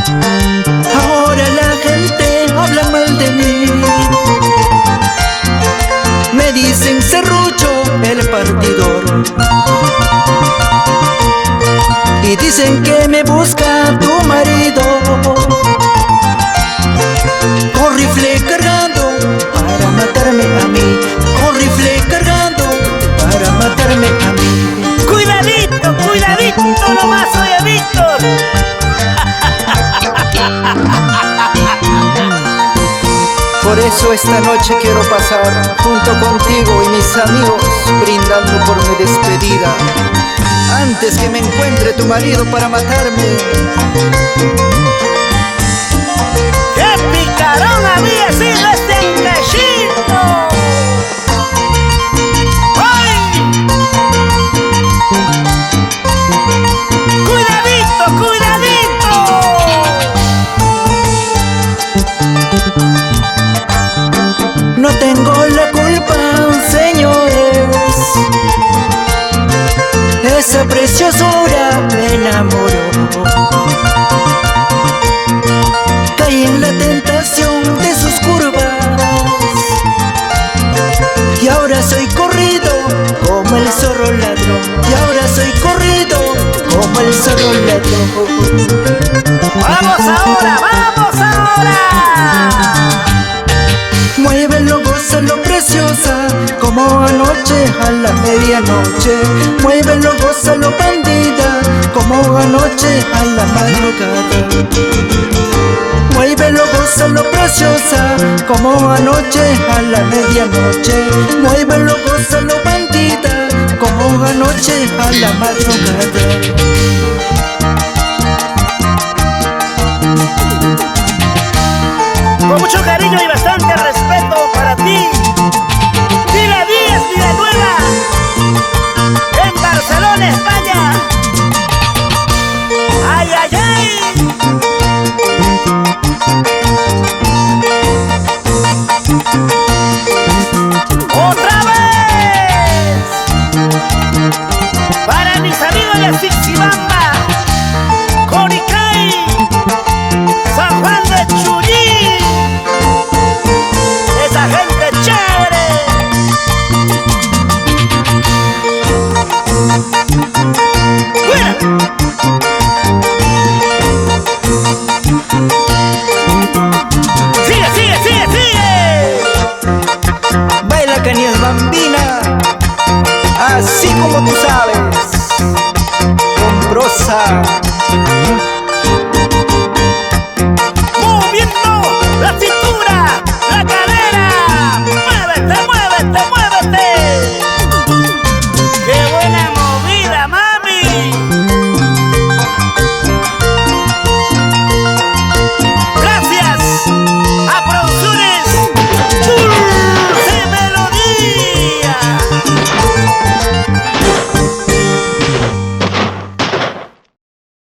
Ahora la gente habla mal de mí, me dicen serrucho el partidor, y dicen que me busca tu marido, con rifle cargando para matarme a mí, con rifle cargando para matarme a mí. Cuidadito, cuidadito nomás, oye Víctor. Por eso esta noche quiero pasar junto contigo y mis amigos, brindando por mi despedida, antes que me encuentre tu marido para matarme. ¡Qué picarón había sido este encachito! ¡Ay! ¡Cuidadito, cuidadito! No tengo la culpa, señores, esa preciosura me enamoró. Caí en la tentación de sus curvas y ahora soy corrido como el zorro ladrón, y ahora soy corrido como el zorro ladrón. ¡Vamos ahora, vamos ahora! Muévelo, gózalo, preciosa, como anoche a la medianoche. Muévelo, gózalo, bandida, como anoche a la madrugada. Muévelo, gózalo, preciosa, como anoche a la medianoche. Muévelo, gózalo, bandida, como anoche a la madrugada. Con mucho cariño y